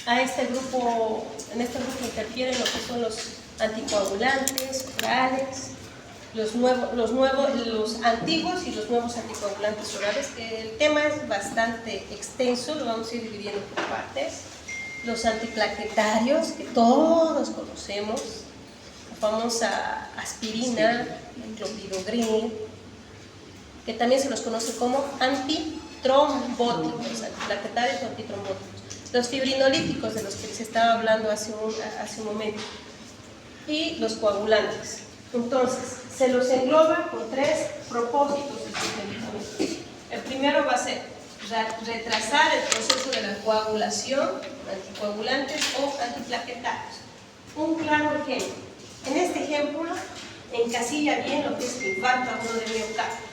a este grupo, en este grupo interfieren lo que son los anticoagulantes orales, los antiguos y los nuevos anticoagulantes orales, que el tema es bastante extenso, lo vamos a ir dividiendo por partes. Los antiplaquetarios, que todos conocemos, la famosa aspirina, el clopidogrel, que también se los conoce como antitrombóticos, antiplaquetarios o antitrombóticos. Los fibrinolíticos, de los que les estaba hablando hace un momento, y los coagulantes. Entonces, se los engloba con tres propósitos específicamente. El primero va a ser retrasar el proceso de la coagulación, anticoagulantes o antiplaquetarios. Un claro ejemplo. En este ejemplo, encasilla bien lo que es el infarto agudo de miocardio.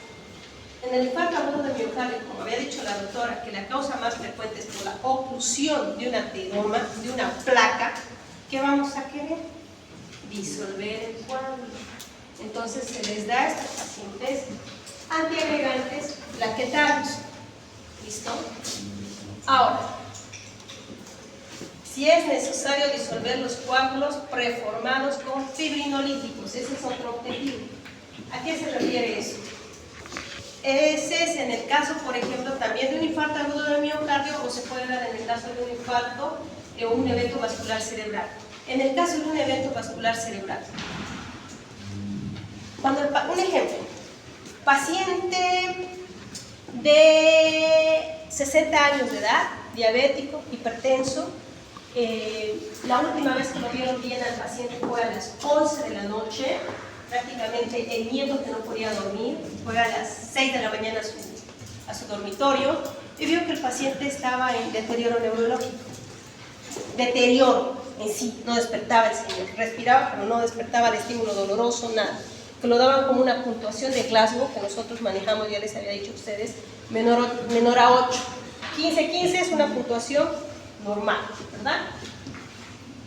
En el infarto agudo de miocardio, como había dicho la doctora, que la causa más frecuente es por la oclusión de un ateroma, de una placa, ¿qué vamos a querer? Disolver el coágulo. Entonces se les da a estos pacientes antiagregantes plaquetarios. ¿Listo? Ahora, si es necesario disolver los coágulos preformados con fibrinolíticos, ese es otro objetivo. ¿A qué se refiere eso? Ese es en el caso, por ejemplo, también de un infarto agudo de miocardio, o se puede dar en el caso de un infarto o un evento vascular cerebral. En el caso de un evento vascular cerebral, un ejemplo, paciente de 60 años de edad, diabético, hipertenso, la última vez que lo vieron bien al paciente fue a las 11 de la noche, prácticamente el nieto que no podía dormir, fue a las 6 de la mañana a su dormitorio y vio que el paciente estaba en deterioro neurológico. Deterioro en sí, no despertaba el señor, respiraba pero no despertaba el estímulo doloroso, nada. Que lo daban como una puntuación de Glasgow que nosotros manejamos, ya les había dicho a ustedes, menor a 8. 15-15 es una puntuación normal, ¿verdad?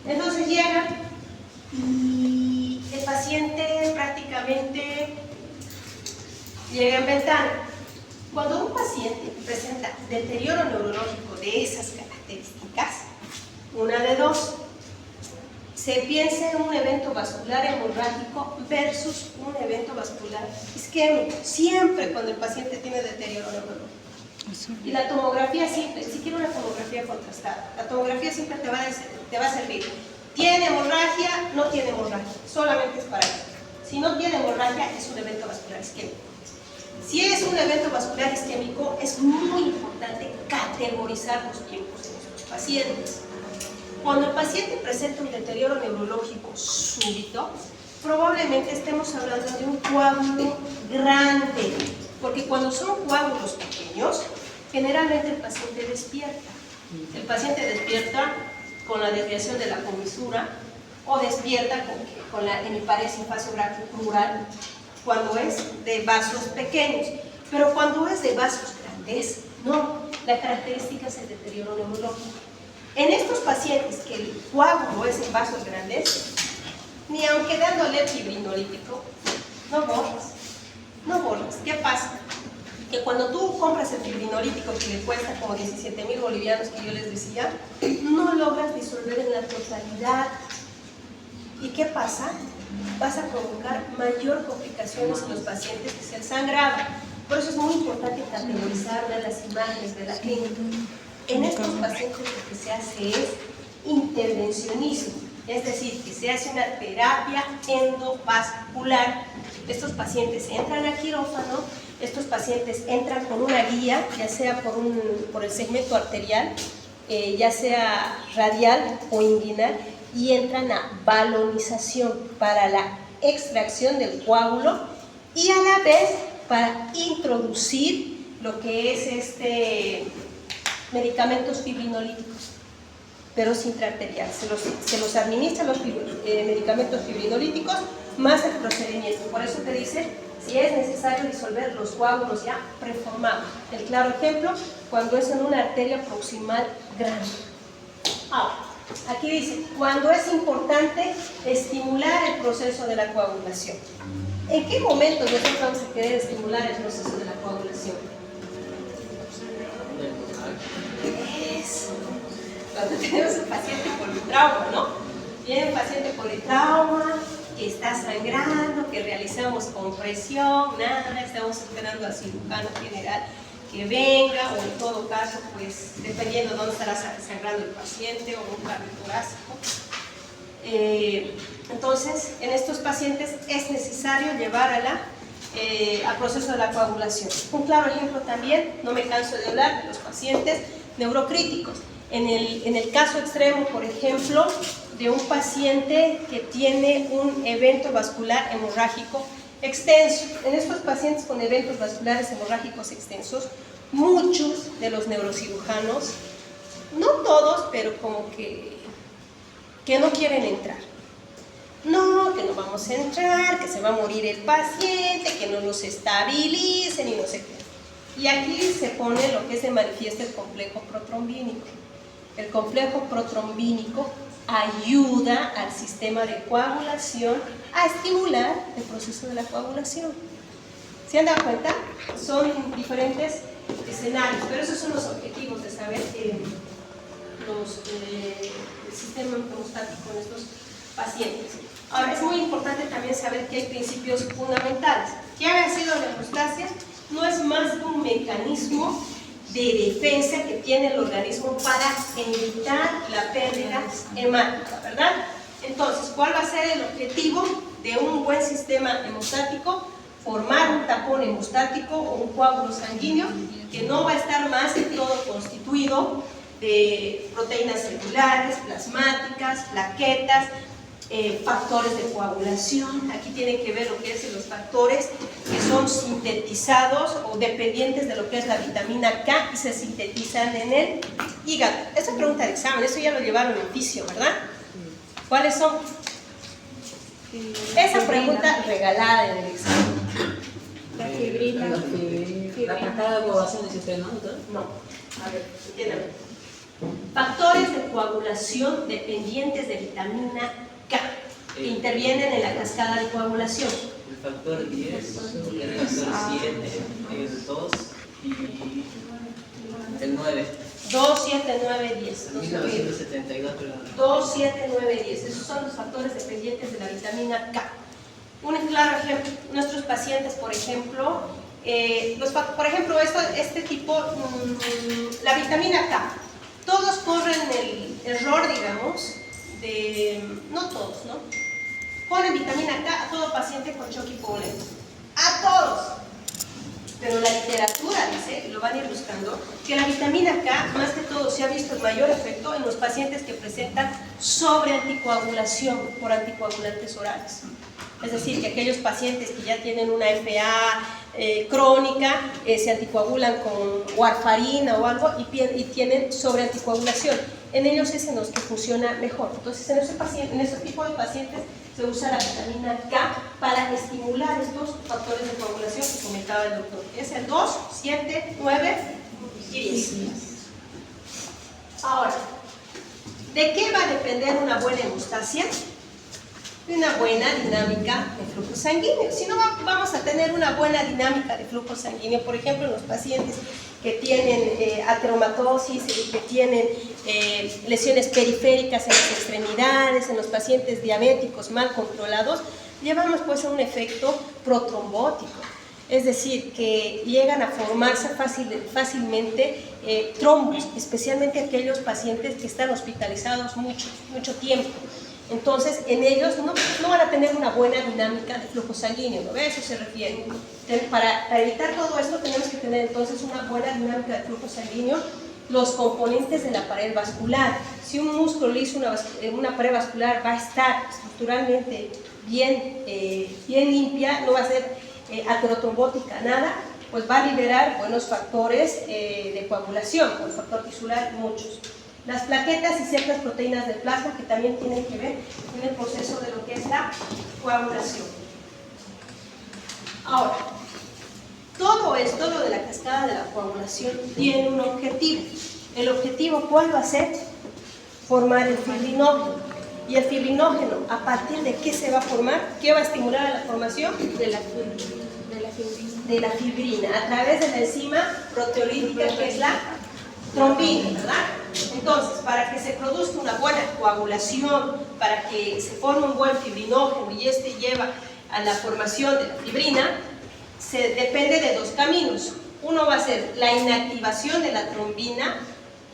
Entonces llega y el paciente prácticamente llega en ventana. Cuando un paciente presenta deterioro neurológico de esas características, una de dos, se piensa en un evento vascular hemorrágico versus un evento vascular isquémico, siempre cuando el paciente tiene deterioro neurológico. Y la tomografía simple, si quiere una tomografía contrastada, la tomografía simple te va a servir. ¿Tiene hemorragia? No tiene hemorragia, solamente es para eso. Si no tiene hemorragia, es un evento vascular isquémico. Si es un evento vascular isquémico, es muy importante categorizar los tiempos de nuestros pacientes. Cuando el paciente presenta un deterioro neurológico súbito, probablemente estemos hablando de un coágulo grande, porque cuando son coágulos pequeños, generalmente el paciente despierta. El paciente despierta con la desviación de la comisura o despierta con la hemiparesia faciobronquial cuando es de vasos pequeños, pero cuando es de vasos grandes, no, la característica es el deterioro neurológico. En estos pacientes que el coágulo es en vasos grandes, ni aunque dándole fibrinolítico, no borras. ¿Qué pasa? Que cuando tú compras el fibrinolítico que le cuesta como 17,000 bolivianos que yo les decía, no logras disolver en la totalidad. ¿Y qué pasa? Vas a provocar mayor complicaciones en los pacientes que se han sangrado. Por eso es muy importante categorizar, ver las imágenes de la clínica. En estos pacientes lo que se hace es intervencionismo, es decir, que se hace una terapia endovascular. Estos pacientes entran al quirófano, estos pacientes entran con una guía, ya sea por el segmento arterial, ya sea radial o inguinal, y entran a balonización para la extracción del coágulo y a la vez para introducir lo que es medicamentos fibrinolíticos, pero sin intraarterial. Se los administran los medicamentos fibrinolíticos más el procedimiento. Por eso te dice si es necesario disolver los coágulos ya preformados. El claro ejemplo, cuando es en una arteria proximal grande. Ahora, aquí dice, cuando es importante estimular el proceso de la coagulación. ¿En qué momento nosotros vamos a querer estimular el proceso de la coagulación? cuando tenemos un paciente politrauma, ¿no? Viene un paciente politrauma que está sangrando, que realizamos compresión, nada, estamos esperando al cirujano general que venga, o en todo caso, pues, dependiendo de dónde estará sangrando el paciente, o un cardio torácico. Entonces, en estos pacientes es necesario llevar al proceso de la coagulación. Un claro ejemplo también, no me canso de hablar, de los pacientes neurocríticos. En el caso extremo, por ejemplo, de un paciente que tiene un evento vascular hemorrágico extenso. En estos pacientes con eventos vasculares hemorrágicos extensos, muchos de los neurocirujanos, no todos, pero como que no quieren entrar. No, que no vamos a entrar, que se va a morir el paciente, que no nos estabilicen y no sé qué. Y aquí se pone lo que se manifiesta el complejo protrombínico. El complejo protrombínico ayuda al sistema de coagulación a estimular el proceso de la coagulación. ¿Se han dado cuenta? Son diferentes escenarios, pero esos son los objetivos de saber el sistema hemostático en estos pacientes. Ahora, es muy importante también saber que hay principios fundamentales. ¿Qué ha sido la hemostasia? No es más que un mecanismo de defensa que tiene el organismo para evitar la pérdida hemática, ¿verdad? Entonces, ¿cuál va a ser el objetivo de un buen sistema hemostático? Formar un tapón hemostático o un coágulo sanguíneo que no va a estar más que todo constituido de proteínas celulares, plasmáticas, plaquetas, factores de coagulación. Aquí tienen que ver lo que es los factores que son sintetizados o dependientes de lo que es la vitamina K y se sintetizan en el hígado. Esa pregunta de examen, eso ya lo llevaron en fisio, ¿verdad? ¿Cuáles son? Esa pregunta regalada en el examen. La fibrina. La cascada de coagulación dice usted, ¿no? No. A ver, entiéndame. Factores de coagulación dependientes de vitamina K que intervienen en la cascada de coagulación. El factor 10, el factor 7, el 2 y el 9. 2, 7, 9, 10. 1972, perdón. 2, 7, 9, 10. Esos son los factores dependientes de la vitamina K. Un claro ejemplo, nuestros pacientes, por ejemplo, por ejemplo, este tipo, la vitamina K, todos corren el error, digamos, no todos, ¿no? Ponen vitamina K a todo paciente con choque hipovolémico. ¡A todos! Pero la literatura dice, lo van a ir buscando, que la vitamina K, más que todo, se ha visto el mayor efecto en los pacientes que presentan sobreanticoagulación por anticoagulantes orales. Es decir, que aquellos pacientes que ya tienen una FA crónica, se anticoagulan con warfarina o algo y tienen sobreanticoagulación. En ellos es en los que funciona mejor. Entonces, en ese tipo de pacientes se usa la vitamina K para estimular estos factores de coagulación que comentaba el doctor. Es el 2, 7, 9 y 10. Ahora, ¿de qué va a depender una buena hemostasia? De una buena dinámica de flujo sanguíneo. Si no vamos a tener una buena dinámica de flujo sanguíneo, por ejemplo, en los pacientes que tienen ateromatosis, que tienen lesiones periféricas en las extremidades, en los pacientes diabéticos mal controlados, llevamos pues a un efecto protrombótico. Es decir, que llegan a formarse fácilmente trombos, especialmente aquellos pacientes que están hospitalizados mucho tiempo. Entonces, en ellos no van a tener una buena dinámica de flujo sanguíneo, ¿no? A eso se refiere. Para evitar todo esto tenemos que tener entonces una buena dinámica de flujo sanguíneo, los componentes de la pared vascular. Si un músculo hizo una pared vascular, va a estar estructuralmente bien limpia, no va a ser aterotrombótica, nada, pues va a liberar buenos factores de coagulación, con el factor tisular, muchos. Las plaquetas y ciertas proteínas del plasma que también tienen que ver con el proceso de lo que es la coagulación. Ahora, todo esto, lo de la cascada de la coagulación, tiene un objetivo. ¿El objetivo cuál va a ser? Formar el fibrinógeno. Y el fibrinógeno, ¿a partir de qué se va a formar? ¿Qué va a estimular a la formación? De la fibrina, a través de la enzima proteolítica que es la trombina, ¿verdad? Entonces, para que se produzca una buena coagulación, para que se forme un buen fibrinógeno y este lleva a la formación de la fibrina, se depende de dos caminos. Uno va a ser la inactivación de la trombina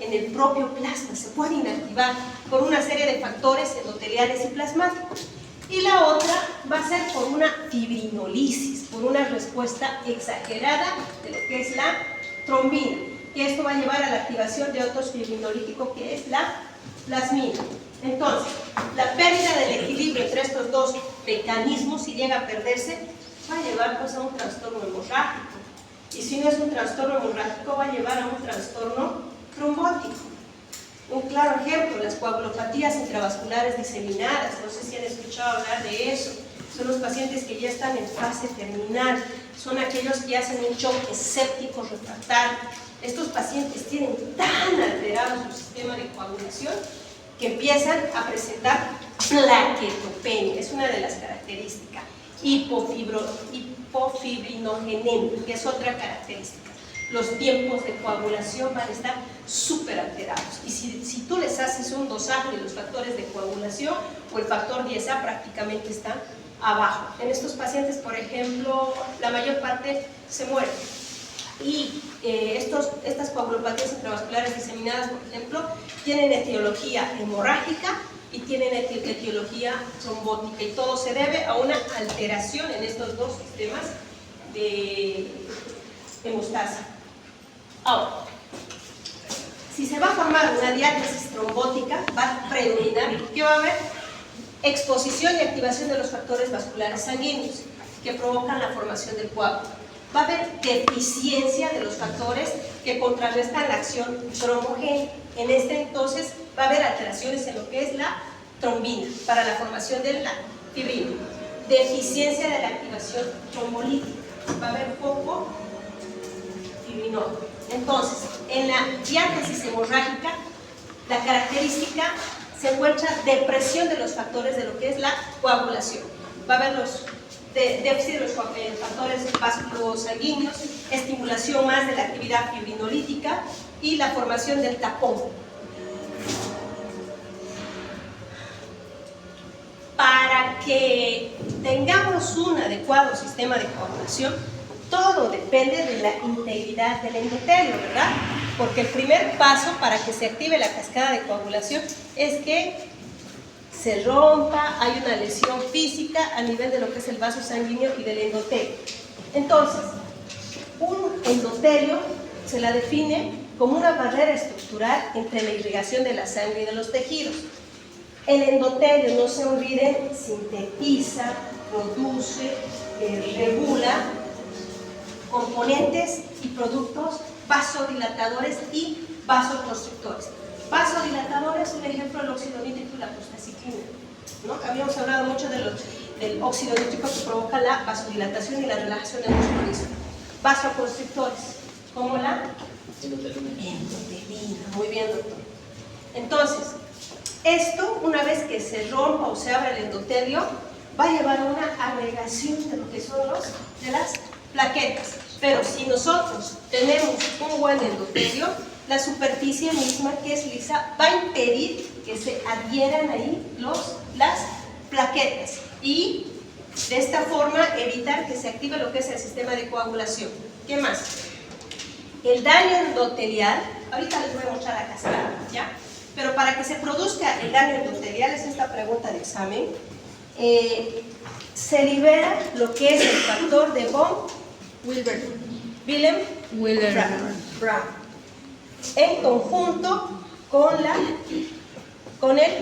en el propio plasma, se puede inactivar por una serie de factores endoteliales y plasmáticos. Y la otra va a ser por una fibrinolisis, por una respuesta exagerada de lo que es la trombina. Y esto va a llevar a la activación de otro fibrinolítico que es la plasmina. Entonces, la pérdida del equilibrio entre estos dos mecanismos, si llega a perderse, va a llevar pues, a un trastorno hemorrágico. Y si no es un trastorno hemorrágico, va a llevar a un trastorno trombótico. Un claro ejemplo, las coagulopatías intravasculares diseminadas, no sé si han escuchado hablar de eso, son los pacientes que ya están en fase terminal, son aquellos que hacen un choque séptico refractario. Estos pacientes tienen tan alterado su sistema de coagulación que empiezan a presentar plaquetopenia, es una de las características, hipofibrinogenemia, que es otra característica. Los tiempos de coagulación van a estar súper alterados. Y si tú les haces un dosaje de los factores de coagulación o el factor 10A prácticamente están abajo. En estos pacientes, por ejemplo, la mayor parte se mueren. Y estas coagulopatías intravasculares diseminadas, por ejemplo, tienen etiología hemorrágica y tienen etiología trombótica. Y todo se debe a una alteración en estos dos sistemas de hemostasia. Ahora, si se va a formar una diátesis trombótica, va a predominar, ¿qué va a haber? Exposición y activación de los factores vasculares sanguíneos que provocan la formación del coágulo. Va a haber deficiencia de los factores que contrarrestan la acción trombogénica. En este entonces va a haber alteraciones en lo que es la trombina para la formación de la fibrina. Deficiencia de la activación trombolítica. Va a haber poco fibrinógeno. Entonces, en la diátesis hemorrágica, la característica se encuentra depresión de los factores de lo que es la coagulación. Va a haber déficit de los factores vasculosanguíneos, estimulación más de la actividad fibrinolítica y la formación del tapón. Para que tengamos un adecuado sistema de coagulación, todo depende de la integridad del endotelio, ¿verdad? Porque el primer paso para que se active la cascada de coagulación es que se rompa, hay una lesión física a nivel de lo que es el vaso sanguíneo y del endotelio. Entonces, un endotelio se la define como una barrera estructural entre la irrigación de la sangre y de los tejidos. El endotelio, no se olviden, sintetiza, produce, regula componentes y productos vasodilatadores y vasoconstrictores. Vasodilatadores, un ejemplo, el óxido nítrico y la prostaciclina, ¿no? Habíamos hablado mucho del óxido nítrico que provoca la vasodilatación y la relajación del musculismo. Vasoconstrictores, como la endotelina. Muy bien, doctor. Entonces, esto, una vez que se rompa o se abra el endotelio, va a llevar a una agregación de lo que son de las plaquetas. Pero si nosotros tenemos un buen endotelio, la superficie misma, que es lisa, va a impedir que se adhieran ahí las plaquetas y de esta forma evitar que se active lo que es el sistema de coagulación. ¿Qué más? El daño endotelial, ahorita les voy a mostrar la cascada, ¿ya? Pero para que se produzca el daño endotelial, es esta pregunta de examen, se libera lo que es el factor de von Willebrand en conjunto con el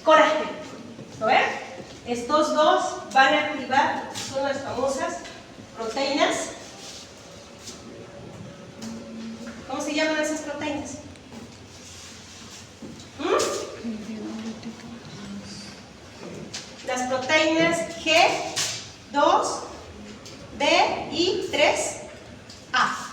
colágeno. ¿Lo ven? Estos dos van a activar, son las famosas proteínas. ¿Cómo se llaman esas proteínas? Las proteínas G, 2, B y 3A.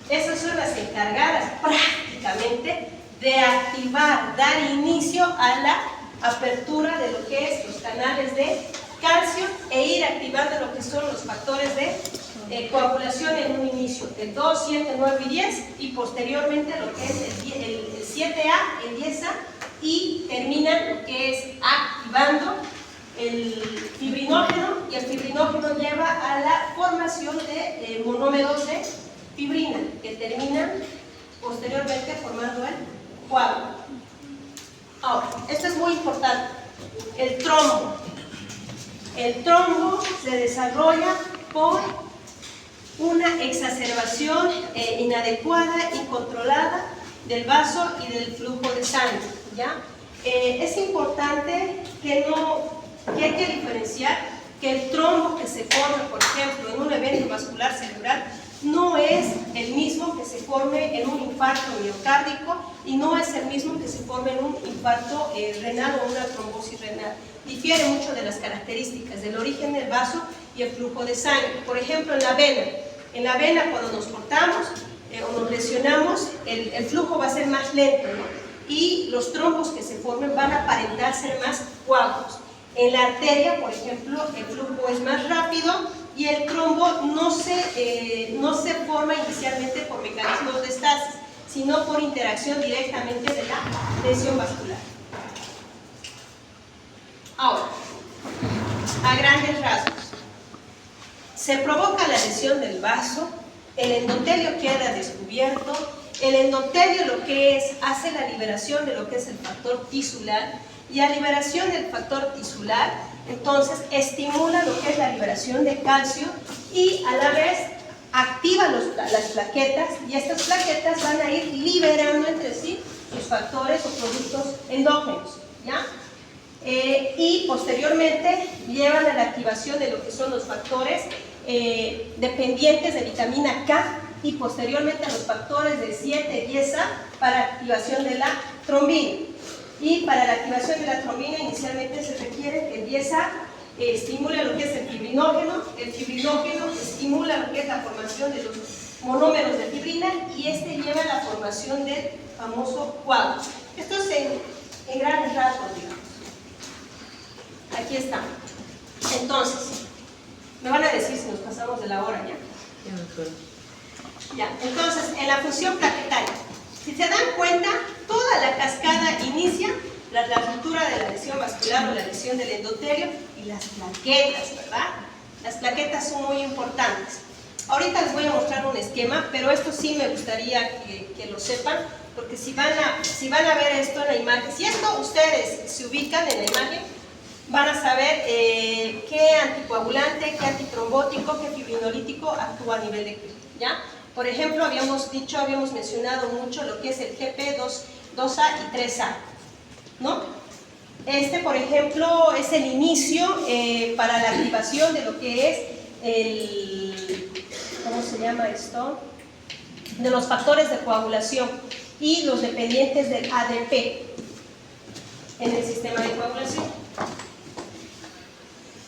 Esas son las encargadas prácticamente de activar, dar inicio a la apertura de lo que es los canales de calcio e ir activando lo que son los factores de coagulación en un inicio, el 2, 7, 9 y 10, y posteriormente lo que es el 7 7A empieza y termina lo que es activando el fibrinógeno, y el fibrinógeno lleva a la formación de monómeros de fibrina que terminan posteriormente formando el coágulo. Ahora, esto es muy importante, el trombo. El trombo se desarrolla por una exacerbación inadecuada, incontrolada del vaso y del flujo de sangre, ¿ya? Es importante que hay que diferenciar que el trombo que se forma, por ejemplo, en un evento vascular cerebral, no es el mismo que se forme en un infarto miocárdico y no es el mismo que se forme en un infarto renal o una trombosis renal. Difiere mucho de las características del origen del vaso y el flujo de sangre. Por ejemplo, en la vena cuando nos cortamos o nos lesionamos, el flujo va a ser más lento, ¿no? Y los trombos que se formen van a aparentar ser más coágulos. En la arteria, por ejemplo, el flujo es más rápido y el trombo no se forma inicialmente por mecanismos de estasis, sino por interacción directamente de la lesión vascular. Ahora, a grandes rasgos, se provoca la lesión del vaso, el endotelio queda descubierto, el endotelio lo que es, hace la liberación de lo que es el factor tisular, y a liberación del factor tisular, entonces estimula lo que es la liberación de calcio y a la vez activa las plaquetas, y estas plaquetas van a ir liberando entre sí sus factores o productos endógenos, ¿ya? Y posteriormente llevan a la activación de lo que son los factores dependientes de vitamina K y posteriormente a los factores de 7-10A para activación de la trombina. Y para la activación de la trombina inicialmente se requiere que el 10A estimule lo que es el fibrinógeno estimula lo que es la formación de los monómeros de fibrina y este lleva a la formación del famoso coágulo. Esto es en grandes rasgos, digamos. Aquí está. Entonces, me van a decir si nos pasamos de la hora ya. Ya, entonces, en la función plaquetaria, si se dan cuenta, toda la cascada inicia la ruptura de la lesión vascular o la lesión del endotelio y las plaquetas, ¿verdad? Las plaquetas son muy importantes. Ahorita les voy a mostrar un esquema, pero esto sí me gustaría que lo sepan, porque si van a ver esto en la imagen, si esto ustedes se ubican en la imagen, van a saber qué anticoagulante, qué antitrombótico, qué fibrinolítico actúa a nivel de clínica, ¿ya? Por ejemplo, habíamos mencionado mucho lo que es el GP 2A y 3A, ¿no? Este, por ejemplo, es el inicio para la activación de lo que es ¿cómo se llama esto? De los factores de coagulación y los dependientes del ADP en el sistema de coagulación.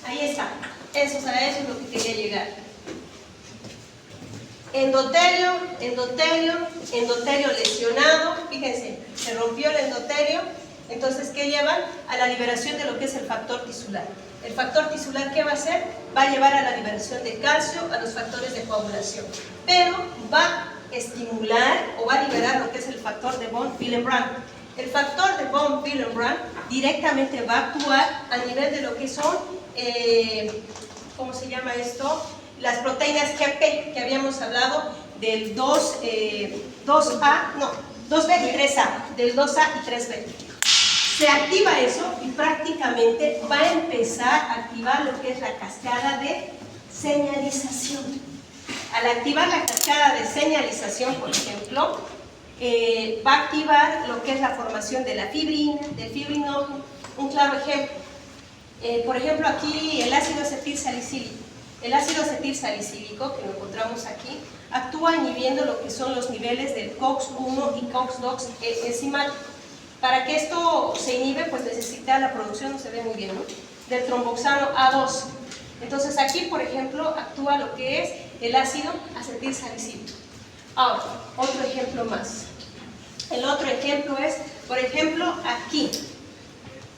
Ahí está, eso es lo que quería llegar. Endotelio lesionado, fíjense, se rompió el endotelio, entonces ¿qué llevan? A la liberación de lo que es el factor tisular. El factor tisular, ¿qué va a hacer? Va a llevar a la liberación de calcio, a los factores de coagulación, pero va a estimular o va a liberar lo que es el factor de von Willebrand. El factor de von Willebrand directamente va a actuar a nivel de lo que son, ¿cómo se llama esto? Las proteínas GP, que habíamos hablado del 2B y 3A, del 2A y 3B. Se activa eso y prácticamente va a empezar a activar lo que es la cascada de señalización. Al activar la cascada de señalización, por ejemplo, va a activar lo que es la formación de la fibrina, del fibrinógeno. Un claro ejemplo, por ejemplo aquí el ácido acetilsalicílico. El ácido acetilsalicílico que lo encontramos aquí actúa inhibiendo lo que son los niveles del COX-1 y COX-2 enzimático. Para que esto se inhibe, pues necesita la producción, no se ve muy bien, ¿no?, del tromboxano A2. Entonces aquí, por ejemplo, actúa lo que es el ácido acetilsalicílico. Ahora, otro ejemplo más. El otro ejemplo es, por ejemplo, aquí.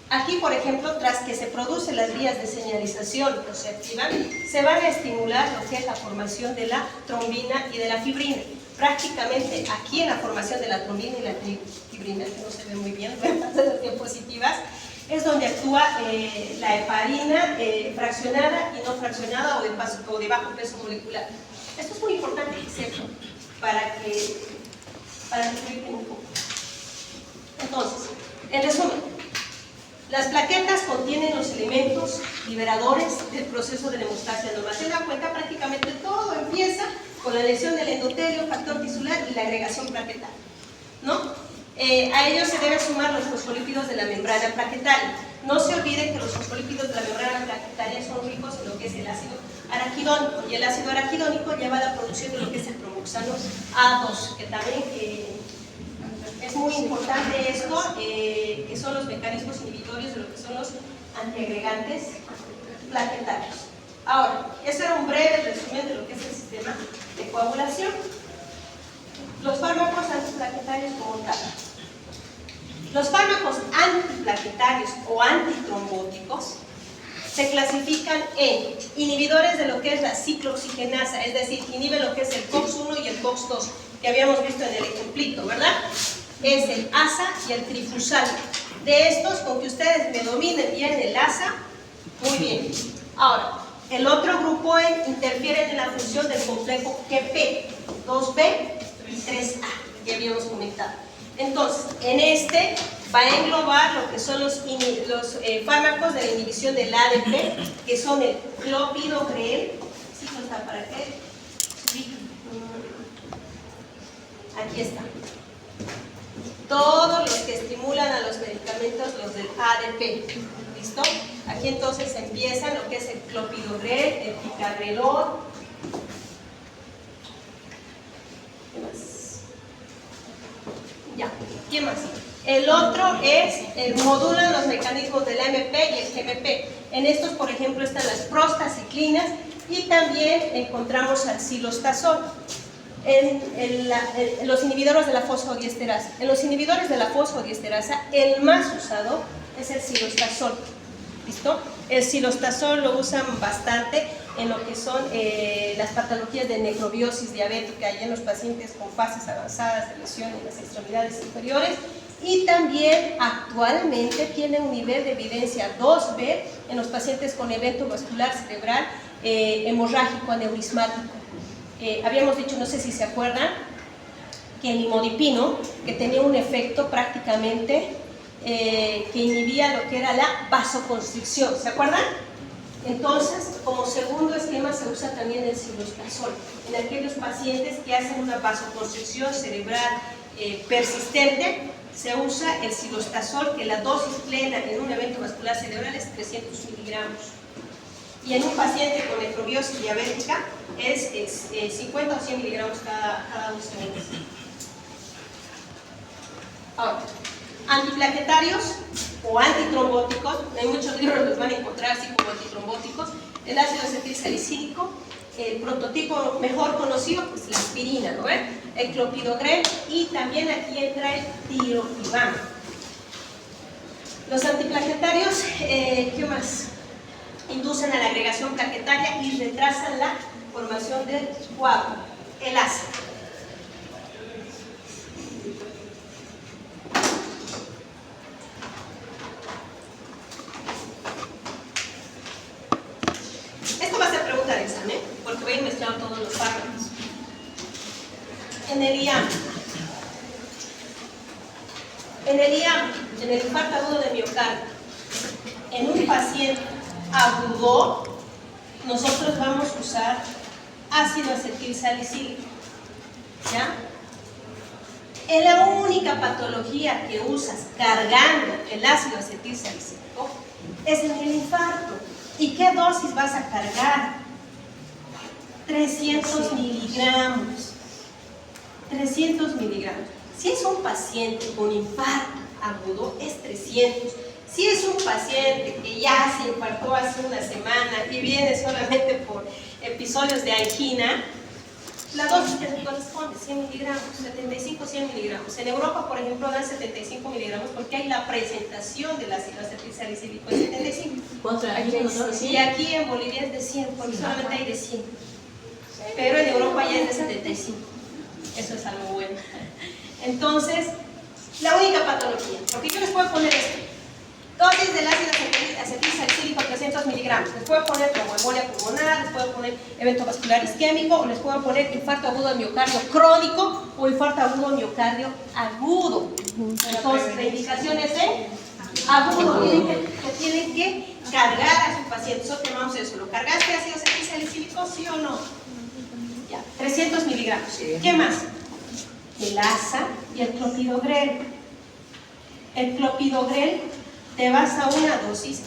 Aquí, por ejemplo, tras que se producen las vías de señalización o se activan, se van a estimular lo que es la formación de la trombina y de la fibrina. Prácticamente aquí en la formación de la trombina y la fibrina fibrina, que no se ve muy bien, voy a pasar las diapositivas, es donde actúa la heparina fraccionada y no fraccionada o de bajo peso molecular. Esto es muy importante que sepan para que ubiquen un poco. Entonces, en resumen, las plaquetas contienen los elementos liberadores del proceso de la hemostasia normal. Se dan cuenta, prácticamente todo empieza con la lesión del endotelio, factor tisular y la agregación plaquetaria, ¿no? A ellos se deben sumar los fosfolípidos de la membrana plaquetaria. No se olviden que los fosfolípidos de la membrana plaquetaria son ricos en lo que es el ácido araquidónico, y el ácido araquidónico lleva a la producción de lo que es el promoxano A2, que también es muy importante esto, que son los mecanismos inhibitorios de lo que son los antiagregantes plaquetarios. Ahora, eso era un breve resumen de lo que es el sistema de coagulación. Los fármacos antiplaquetarios como tal. Los fármacos antiplaquetarios o antitrombóticos se clasifican en inhibidores de lo que es la ciclooxigenasa, es decir, inhiben lo que es el COX-1 y el COX-2, que habíamos visto en el ejemplito, ¿verdad? Es el ASA y el trifusal. De estos, con que ustedes me dominen bien el ASA, muy bien. Ahora, el otro grupo interfieren en la función del complejo GP, 2B y 3A, que habíamos comentado. Entonces, en este va a englobar lo que son los fármacos de la inhibición del ADP, que son el clopidogrel, ¿sí está para qué? Aquí está. Todos los que estimulan a los medicamentos, los del ADP, ¿listo? Aquí entonces empiezan lo que es el clopidogrel, el ticagrelor. ¿Qué más? Ya, ¿qué más? El otro es, modulan los mecanismos del AMP y el GMP. En estos, por ejemplo, están las prostaciclinas y también encontramos al silostazol. En los inhibidores de la fosfodiesterasa. En los inhibidores de la fosfodiesterasa, el más usado es el silostazol. ¿Listo? El silostazol lo usan bastante en lo que son las patologías de necrobiosis diabética y en los pacientes con fases avanzadas de lesión en las extremidades inferiores, y también actualmente tiene un nivel de evidencia 2B en los pacientes con evento vascular cerebral hemorrágico aneurismático. Habíamos dicho, no sé si se acuerdan, que el imodipino, que tenía un efecto prácticamente que inhibía lo que era la vasoconstricción, ¿se acuerdan? Entonces, como segundo esquema se usa también el silostazol en aquellos pacientes que hacen una vasoconstricción cerebral persistente. Se usa el silostazol, que la dosis plena en un evento vascular cerebral es 300 miligramos. Y en un paciente con necrobiosis diabética es 50 o 100 miligramos cada 12 horas. Ahora, antiplaquetarios o antitrombóticos, en muchos libros los van a encontrar así como antitrombóticos, el ácido acetilsalicílico, el prototipo mejor conocido, pues la aspirina, ¿no ven? El clopidogrel, y también aquí entra el tirofiban. Los antiplaquetarios, ¿qué más? Inducen a la agregación plaquetaria y retrasan la formación del coágulo, el ASA. Esto va a ser pregunta de examen, porque voy a ir mezclando todos los fármacos. En el IAM, en el infarto agudo de miocardio, en un paciente agudo, nosotros vamos a usar ácido acetilsalicílico, ¿ya? En la única patología que usas cargando el ácido acetilsalicílico es en el infarto. ¿Y qué dosis vas a cargar? 300 miligramos. 300 miligramos. Si es un paciente con infarto agudo, es 300. Si es un paciente que ya se infartó hace una semana y viene solamente por episodios de angina, la dosis que le corresponde, 100 miligramos, 75-100 miligramos. En Europa, por ejemplo, dan 75 miligramos porque hay la presentación del ácido acetilsalicílico en 75. ¿Cuánto? Y aquí en Bolivia es de 100, porque solamente hay de 100. Pero en Europa ya es de 75. Eso es algo bueno. Entonces, la única patología. Porque yo les puedo poner esto. Dosis del ácido acetilsalicílico 300 miligramos. Les puedo poner tromboembolia pulmonar, les puedo poner evento vascular isquémico, o les puedo poner infarto agudo de miocardio crónico o infarto agudo de miocardio agudo. Entonces, la indicación es de agudo. Tienen que cargar a su paciente. Nosotros llamamos eso. ¿Lo cargaste ácido acetilsalicílico, sí o no? Ya, 300 miligramos. ¿Qué más? El ASA y el clopidogrel. El clopidogrel te vas a una dosis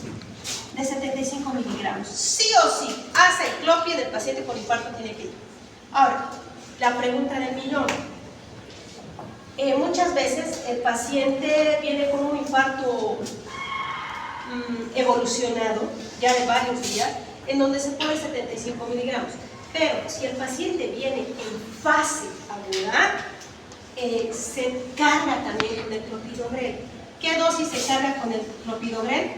de 75 miligramos. Sí o sí, ASA y clopi del paciente con infarto tiene que ir. Ahora, la pregunta del millón. Muchas veces el paciente viene con un infarto evolucionado, ya de varios días, en donde se pone 75 miligramos. Pero si el paciente viene en fase aguda, se carga también con el clopidogrel. ¿Qué dosis se carga con el clopidogrel?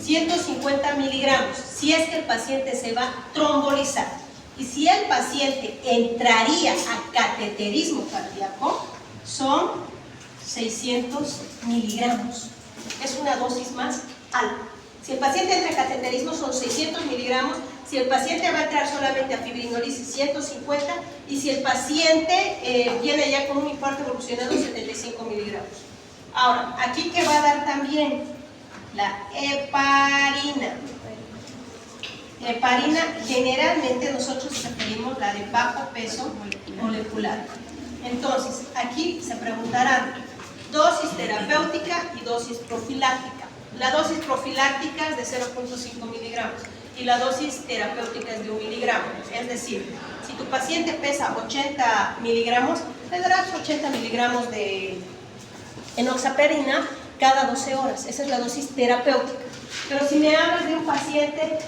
150 miligramos, si es que el paciente se va a trombolizar. Y si el paciente entraría a cateterismo cardíaco, son 600 miligramos. Es una dosis más alta. Si el paciente entra a cateterismo, son 600 miligramos. Si el paciente va a entrar solamente a fibrinolisis, 150. Y si el paciente viene ya con un infarto evolucionado, 75 miligramos. Ahora, aquí que va a dar también la heparina. Heparina, generalmente nosotros preferimos la de bajo peso molecular. Entonces, aquí se preguntarán dosis terapéutica y dosis profiláctica. La dosis profiláctica es de 0.5 miligramos y la dosis terapéutica es de 1 miligramo. Es decir, si tu paciente pesa 80 miligramos, le darás 80 miligramos de enoxaparina cada 12 horas. Esa es la dosis terapéutica. Pero si me hablas de un paciente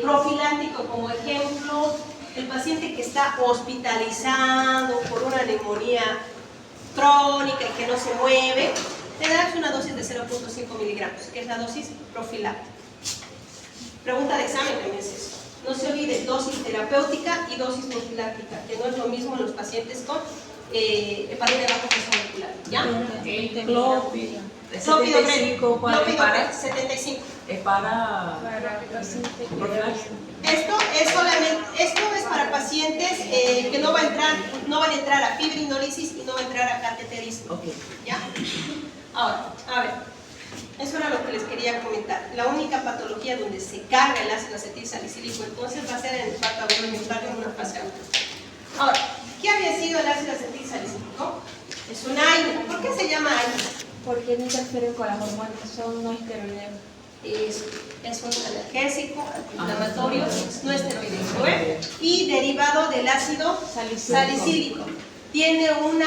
profiláctico, como ejemplo, el paciente que está hospitalizado por una neumonía crónica y que no se mueve, le das una dosis de 0.5 miligramos, que es la dosis profiláctica. Pregunta de examen también es eso. No se olvide, dosis terapéutica y dosis profiláctica, que no es lo mismo en los pacientes con heparina de bajo peso molecular. ¿Ya? Clopidogrel. ¿Cuál es para? 75. Es para Esto es para pacientes que no van a entrar a fibrinolisis y no van a entrar a cateterismo. Okay. ¿Ya? Ahora, a ver, eso era lo que les quería comentar. La única patología donde se carga el ácido acetilsalicílico entonces va a ser en el infarto agudo de miocardio en una fase aguda. Ahora, ¿qué había sido el ácido acetilsalicílico? Es un AINE. ¿Por qué se llama AINE? Porque no interfieren con las hormonas, son no esteroideos. Es un analgésico, antiinflamatorio, no esteroideo, y derivado del ácido salicílico. Tiene un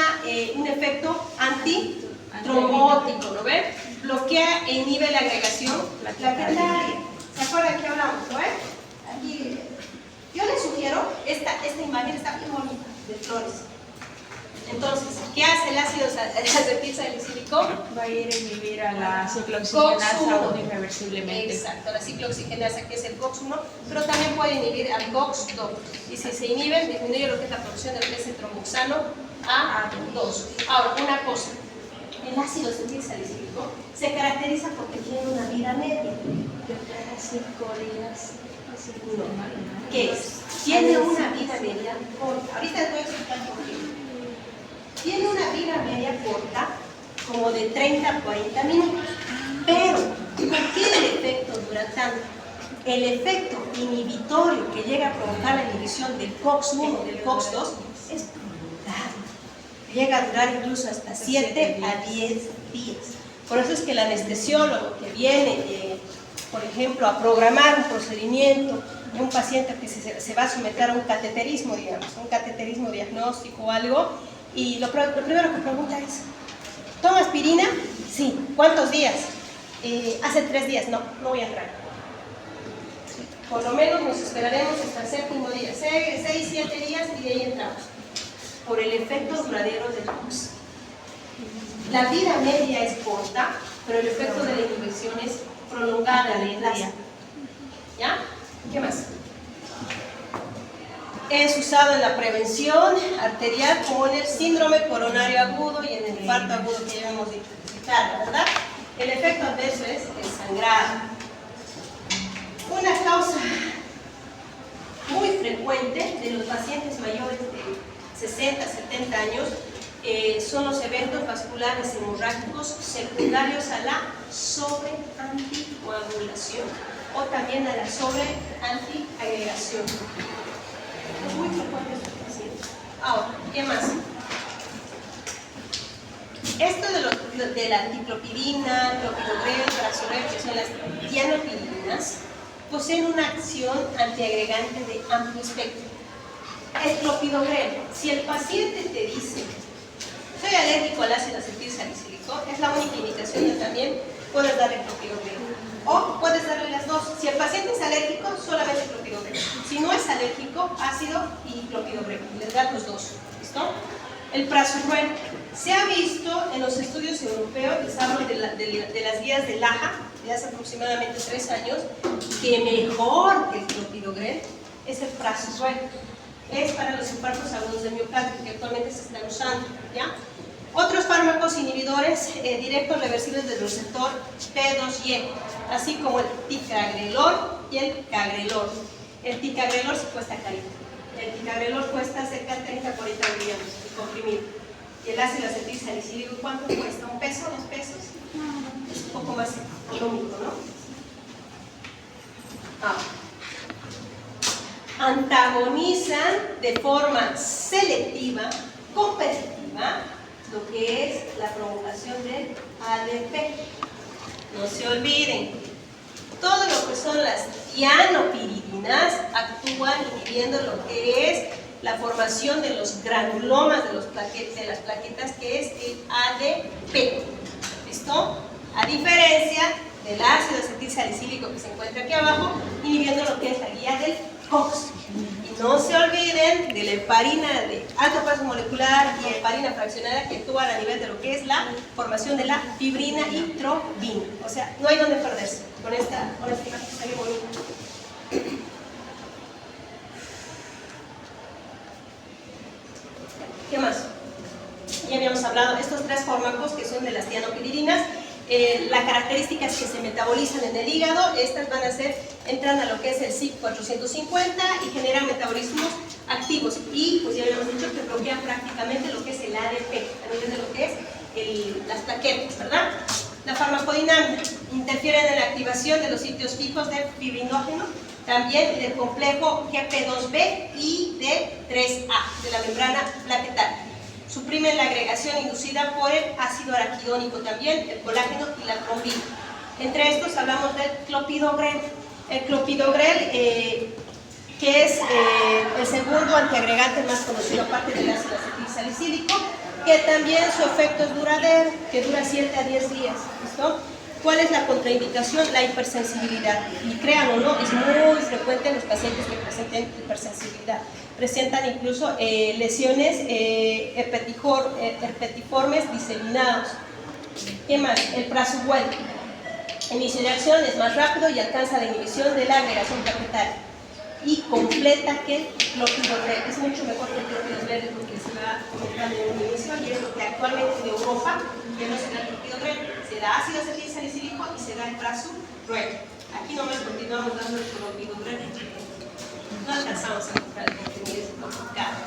efecto antitrombótico, ¿no ven? Bloquea e inhibe la agregación plaquetaria. ¿Se acuerdan que hablamos, no? Aquí, yo les sugiero, esta imagen está bien bonita, de flores. Entonces, ¿qué hace el ácido acetilsalicílico? Va a ir a inhibir a la ciclooxigenasa irreversiblemente. Exacto, la ciclooxigenasa, que es el COX-1, pero también puede inhibir al COX-2. Y si se inhiben, disminuye lo que es la producción del PC tromboxano A2. Ahora, una cosa, el ácido acetilsalicílico se caracteriza porque tiene una vida media. De cada 5 días. No. ¿Qué es? Tiene una vida media corta. Ahorita les voy a explicar por qué. Tiene una vida media corta, como de 30 a 40 minutos. Pero, ¿por qué el efecto dura tanto? El efecto inhibitorio que llega a provocar la inhibición del COX-1 y del COX-2 es prolongado. Llega a durar incluso hasta 7 a 10 días. Por eso es que el anestesiólogo que viene, por ejemplo, a programar un procedimiento de un paciente que se va a someter a un cateterismo, digamos, un cateterismo diagnóstico o algo, y lo primero que pregunta es, ¿toma aspirina? Sí. ¿Cuántos días? Hace 3 días. No voy a entrar. Por lo menos nos esperaremos hasta el 7º día, 6, 7 días y de ahí entramos. Por el efecto duradero del COX. La vida media es corta, pero el efecto de la inhibición es prolongada, de larga. ¿Ya? ¿Qué más? Es usado en la prevención arterial como en el síndrome coronario agudo y en el infarto agudo que ya hemos citado, ¿verdad? El efecto adverso es el sangrado. Una causa muy frecuente de los pacientes mayores de 60, 70 años son los eventos vasculares hemorrágicos secundarios a la sobreanticoagulación o también a la sobreantiagregación. Es muy frecuente en estos pacientes. Ahora, ¿qué más? Esto de la diclopidina, clopidogrel, prasugrel, que son las tianopiridinas, poseen una acción antiagregante de amplio espectro. El clopidogrel, si el paciente te dice soy alérgico al ácido acetilsalicílico, es la única indicación que también puedes darle clopidogrel. O puedes darle las dos. Si el paciente es alérgico, solamente clopidogrel. Si no es alérgico, ácido y clopidogrel. Les das los dos. ¿Listo? El prasugrel. Se ha visto en los estudios europeos, les hablo de las guías de LAHA, de hace aproximadamente 3 años, que mejor que el clopidogrel es el prasugrel. Es para los infartos agudos de miocardio que actualmente se están usando, ¿ya? Otros fármacos inhibidores directos reversibles del receptor P2Y, así como el ticagrelor y el cagrelor. El ticagrelor sí cuesta carito. El ticagrelor cuesta cerca de 30-40 millones el comprimido. Y el ácido acetilsalicílico, ¿cuánto cuesta? ¿1 peso? ¿2 pesos? Es un poco más económico, ¿no? Antagonizan de forma selectiva, competitiva, lo que es la provocación del ADP. No se olviden, todo lo que son las tianopiridinas actúan inhibiendo lo que es la formación de los granulomas de las plaquetas, que es el ADP. ¿Listo? A diferencia del ácido acetilsalicílico que se encuentra aquí abajo, inhibiendo lo que es la guía del COX. Y no se olviden de la heparina de alto peso molecular y heparina fraccionada que actúan a nivel de lo que es la formación de la fibrina y trombina. O sea, no hay donde perderse con esta imagen que está bien bonita. ¿Qué más? Ya habíamos hablado de estos 3 fármacos que son de las tianopiridinas. La característica es que se metabolizan en el hígado. Estas entran a lo que es el CYP450 y generan metabolismos activos. Y pues ya habíamos dicho que bloquean prácticamente lo que es el ADP, a nivel de lo que es las plaquetas, ¿verdad? La farmacodinámica. Interfieren en la activación de los sitios fijos del fibrinógeno, también del complejo GP2B y de 3A, de la membrana plaquetaria. Suprimen la agregación inducida por el ácido araquidónico también, el colágeno y la trombina. Entre estos hablamos del clopidogrel. El clopidogrel, que es el segundo antiagregante más conocido aparte del ácido acetilsalicílico, que también su efecto es duradero, que dura 7 a 10 días. ¿Listo? ¿Cuál es la contraindicación? La hipersensibilidad. Y crean o no, es muy frecuente en los pacientes que presenten hipersensibilidad. Presentan incluso lesiones herpetiformes diseminados. ¿Qué más? El prasugrel. Inicio de acción es más rápido y alcanza la inhibición de la agregación plaquetaria. Y completa que el clopidogrel. Es mucho mejor que el clopidogrel, porque se va comentando en un inicio, y es lo que actualmente en Europa ya no se da el clopidogrel. Se da ácido acetilsalicílico y se da el prasugrel. Aquí nomás continuamos dando el clopidogrel. No alcanzamos a comprar el contenido, es complicado.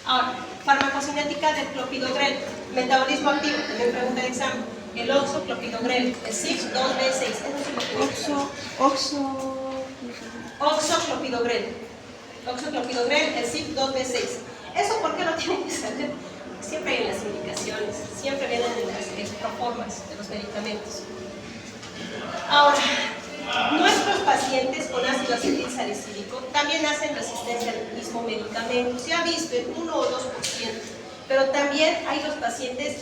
Ahora, farmacocinética del clopidogrel. Metabolismo activo, también pregunta de examen. El oxoclopidogrel, el CYP2B6. Oxoclopidogrel. Oxoclopidogrel, el CYP2B6. ¿Eso por qué lo tienen que saber? Porque siempre hay en las indicaciones, siempre vienen en las proformas de los medicamentos. Ahora, nuestros pacientes con ácido acetilsalicílico también hacen resistencia al mismo medicamento. Se ha visto en 1 o 2%, pero también hay los pacientes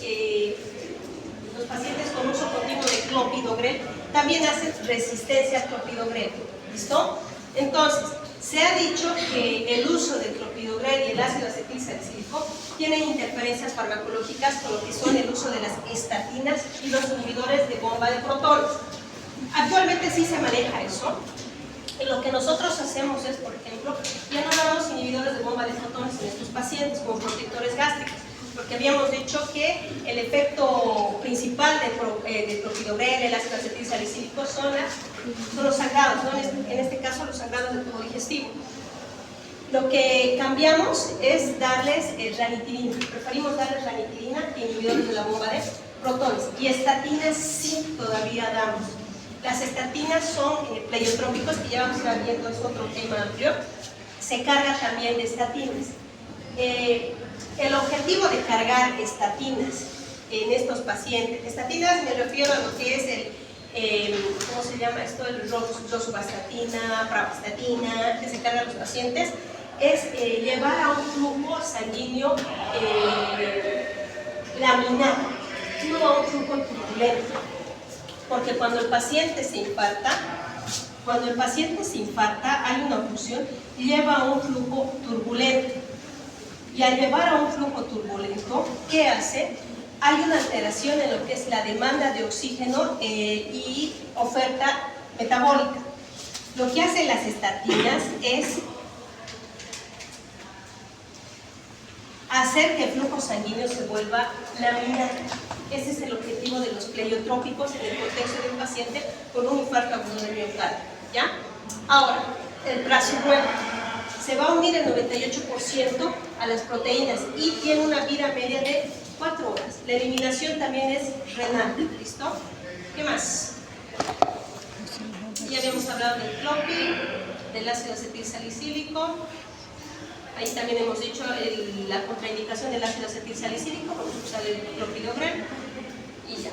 con uso continuo de clopidogrel también hacen resistencia al clopidogrel. ¿Listo? Entonces, se ha dicho que el uso del clopidogrel y el ácido acetilsalicílico tienen interferencias farmacológicas con lo que son el uso de las estatinas y los inhibidores de bomba de protones. Actualmente sí se maneja eso, lo que nosotros hacemos es, por ejemplo, ya no damos inhibidores de bomba de fotones en estos pacientes como protectores gástricos, porque habíamos dicho que el efecto principal de clopidogrel, el ácido acetilsalicílico, son los sangrados, ¿no? En este caso los sangrados del tubo digestivo. Lo que cambiamos es darles ranitidina. Preferimos darles ranitidina que inhibidores de la bomba de protones. Y estatinas sí todavía damos. Las estatinas son pleiotrópicos, que ya vamos a estar viendo, es otro tema amplio. Se carga también de estatinas. El objetivo de cargar estatinas en estos pacientes, estatinas me refiero a lo que es ¿cómo se llama esto? El rosuvastatina, pravastatina, que se carga a los pacientes, es llevar a un flujo sanguíneo laminar, no a un flujo turbulento. Porque cuando el paciente se infarta, hay una oclusión, lleva a un flujo turbulento. Y al llevar a un flujo turbulento, ¿qué hace? Hay una alteración en lo que es la demanda de oxígeno y oferta metabólica. Lo que hacen las estatinas es hacer que el flujo sanguíneo se vuelva laminar. Ese es el objetivo de los pleiotrópicos en el contexto de un paciente con un infarto agudo de miocardio, ¿ya? Ahora, el prasuruevo se va a unir el 98% a las proteínas y tiene una vida media de 4 horas. La eliminación también es renal, ¿listo? ¿Qué más? Ya habíamos hablado del clopi, del ácido acetilsalicílico. Ahí también hemos dicho la contraindicación del ácido acetilsalicílico, vamos a usar el clopidogrel y ya.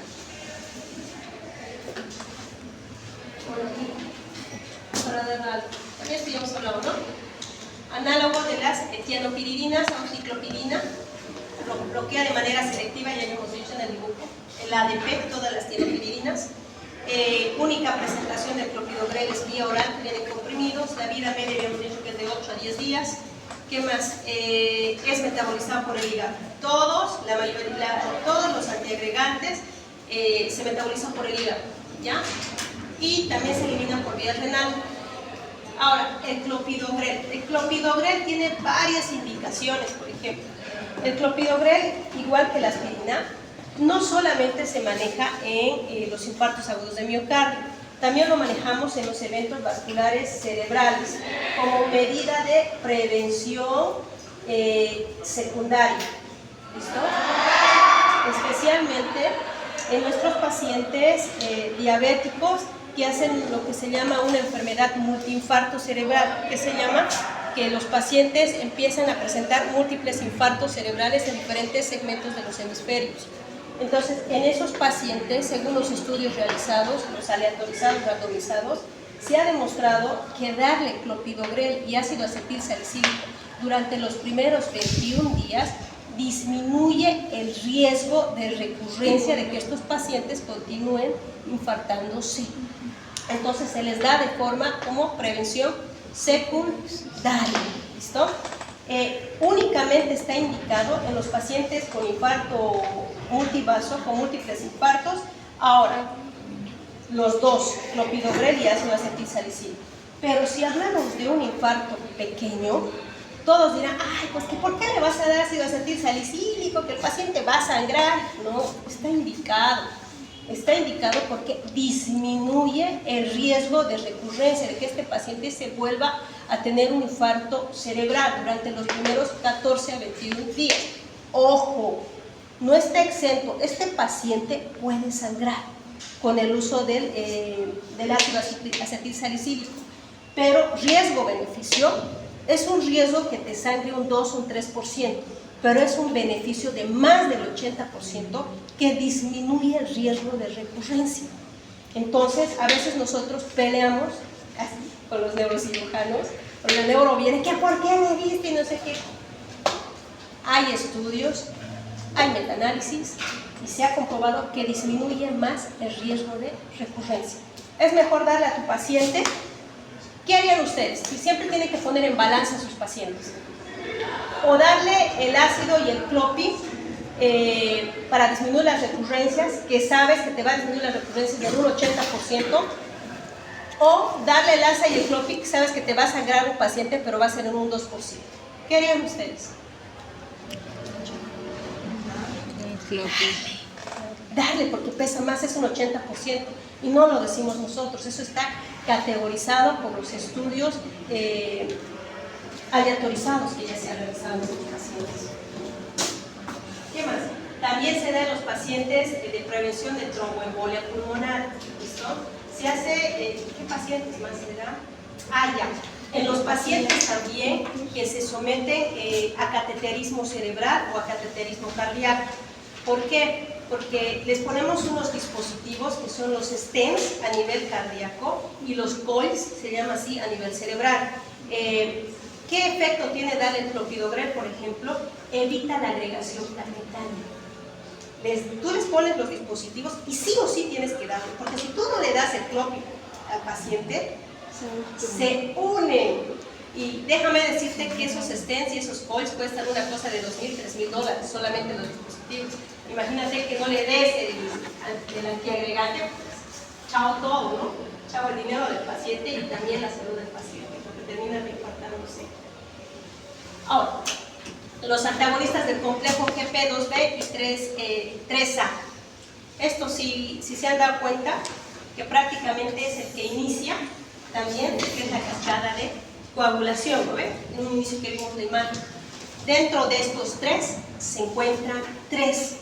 Por aquí, para dar algo. También esto ya hemos hablado, ¿no? Análogo de las etianopiridinas, anticlopidina, bloquea de manera selectiva, ya hemos dicho en el dibujo, el ADP, todas las tianopiridinas. Única presentación del clopidogrel es vía oral, vienen comprimidos, la vida media habíamos dicho que es de 8 a 10 días. ¿Qué más? Es metabolizado por el hígado. Todos los antiagregantes se metabolizan por el hígado, ¿ya? Y también se eliminan por vía renal. Ahora, el clopidogrel. El clopidogrel tiene varias indicaciones, por ejemplo. El clopidogrel, igual que la aspirina, no solamente se maneja en los infartos agudos de miocardio, también lo manejamos en los eventos vasculares cerebrales como medida de prevención secundaria. ¿Listo? Especialmente en nuestros pacientes diabéticos que hacen lo que se llama una enfermedad multiinfarto cerebral, que se llama que los pacientes empiezan a presentar múltiples infartos cerebrales en diferentes segmentos de los hemisferios. Entonces, en esos pacientes, según los estudios realizados, los aleatorizados, randomizados, se ha demostrado que darle clopidogrel y ácido acetilsalicílico durante los primeros 21 días disminuye el riesgo de recurrencia de que estos pacientes continúen infartándose. Entonces, se les da de forma como prevención secundaria. ¿Listo? Únicamente está indicado en los pacientes con infarto multivaso, con múltiples infartos. Ahora, los dos, clopidogrel y ácido acetilsalicílico. Pero si hablamos de un infarto pequeño, todos dirán, ay, pues ¿por qué le vas a dar ácido acetilsalicílico? Que el paciente va a sangrar. No, está indicado. Está indicado porque disminuye el riesgo de recurrencia, de que este paciente se vuelva a tener un infarto cerebral durante los primeros 14 a 21 días. Ojo, no está exento, este paciente puede sangrar con el uso del ácido acetilsalicílico, pero riesgo-beneficio es un riesgo que te sangre un 2 o un 3%, pero es un beneficio de más del 80% que disminuye el riesgo de recurrencia. Entonces, a veces nosotros peleamos así con los neurocirujanos, porque el neuro viene, ¿qué por qué me diste? Y no sé qué. Hay estudios, hay metaanálisis, y se ha comprobado que disminuye más el riesgo de recurrencia. Es mejor darle a tu paciente. ¿Qué harían ustedes? Y siempre tienen que poner en balanza a sus pacientes. O darle el ácido y el clopi para disminuir las recurrencias, que sabes que te va a disminuir las recurrencias de un 80%, O darle el asa y el Clopid, sabes que te va a sangrar un paciente, pero va a ser en un 2%. ¿Qué harían ustedes? Darle, porque pesa más, es un 80%. Y no lo decimos nosotros, eso está categorizado por los estudios aleatorizados que ya se han realizado en los pacientes. ¿Qué más? También se da en los pacientes de prevención de tromboembolia pulmonar. ¿Listo? Se hace, ¿qué pacientes más se da? En los pacientes también que se someten a cateterismo cerebral o a cateterismo cardíaco. ¿Por qué? Porque les ponemos unos dispositivos que son los stents a nivel cardíaco y los coils, se llama así, a nivel cerebral. ¿Qué efecto tiene darle el clopidogrel, por ejemplo? Evita la agregación planetaria. Tú les pones los dispositivos y sí o sí tienes que darle, porque si tú no le das el clopid al paciente, se unen. Y déjame decirte que esos stents y esos coils cuestan una cosa de $2,000, $3,000, solamente los dispositivos. Imagínate que no le des el antiagregante, pues, chao todo, ¿no? Chao el dinero del paciente y también la salud del paciente, porque termina reinfartándose. Ahora, los antagonistas del complejo GP2B y 3A. Esto sí se han dado cuenta que prácticamente es el que inicia también, que es la cascada de coagulación, ¿no ven? En un inicio que vimos la imagen. Dentro de estos tres se encuentran tres: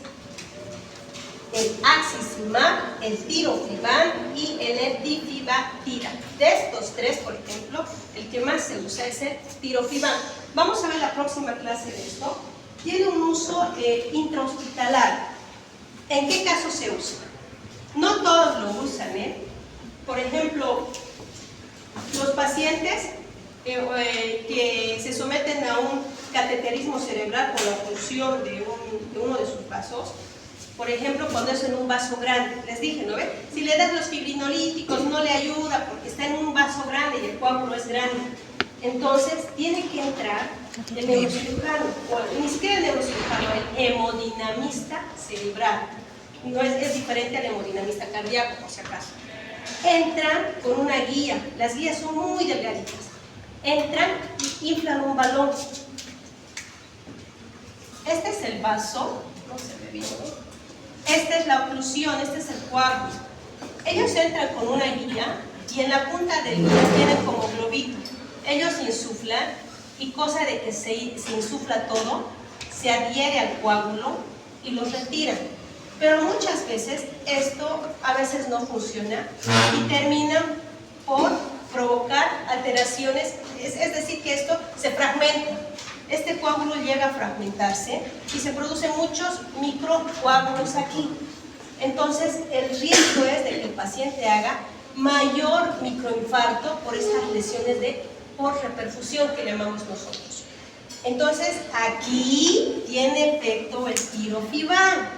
el axizumab, el tirofiban y el efdifibatida. De estos tres, por ejemplo, el que más se usa es el tirofiban. Vamos a ver la próxima clase de esto. Tiene un uso intrahospitalar. ¿En qué caso se usa? No todos lo usan, ¿eh? Por ejemplo, los pacientes que se someten a un cateterismo cerebral por la oclusión de uno de sus vasos, por ejemplo, cuando es en un vaso grande, les dije, ¿no ven? Si le das los fibrinolíticos no le ayuda porque está en un vaso grande y el coágulo es grande. Entonces, tiene que entrar el neurocirujano, o ni siquiera el neurocirujano, el hemodinamista cerebral. No es diferente al hemodinamista cardíaco, por si acaso. Entran con una guía, las guías son muy delgaditas. Entran y inflan un balón. Este es el vaso, no se ve bien, ¿no? Esta es la oclusión, este es el coágulo. Ellos entran con una guía y en la punta del guía tienen como globito. Ellos insuflan y cosa de que se insufla todo, se adhiere al coágulo y los retiran. Pero muchas veces esto a veces no funciona y terminan por provocar alteraciones, es decir, que esto se fragmenta. Este coágulo llega a fragmentarse y se producen muchos microcoágulos aquí. Entonces, el riesgo es de que el paciente haga mayor microinfarto por estas lesiones por reperfusión que llamamos nosotros. Entonces, aquí tiene efecto el tirofiban.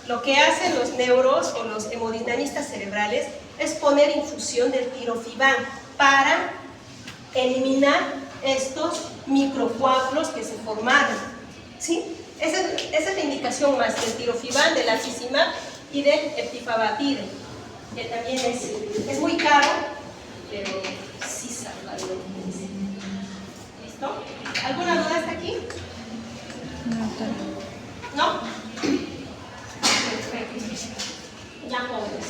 Lo que hacen los neuros o los hemodinamistas cerebrales es poner infusión del tirofiban para eliminar estos microcoágulos que se formaron, ¿sí? Esa es la indicación más del tirofiban, del axizumab y del efdifibatida, que también es muy caro, pero sí salva. ¿Listo? ¿Alguna duda hasta aquí? ¿No? Perfecto. Ya jóvenes.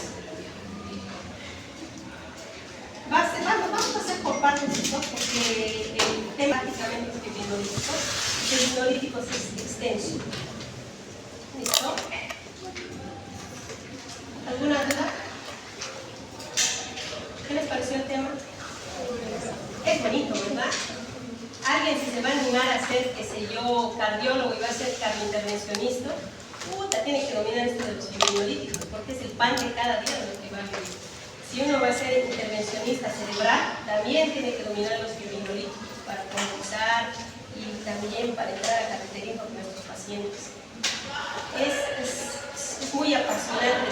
Vamos a hacer por partes esto, porque temáticamente es fibrinolíticos es extenso. ¿Listo? ¿Alguna duda? ¿Qué les pareció el tema? Es bonito, ¿verdad? Alguien si se va a animar a ser, qué sé yo, cardiólogo y va a ser cardiointervencionista, tiene que dominar esto de los fibrinolíticos, porque es el pan de cada día de lo que va a vivir. Si uno va a ser intervencionista cerebral, también tiene que dominar los fibrinolíticos para conversar y también para entrar a cateterismo con nuestros pacientes. Es muy apasionante.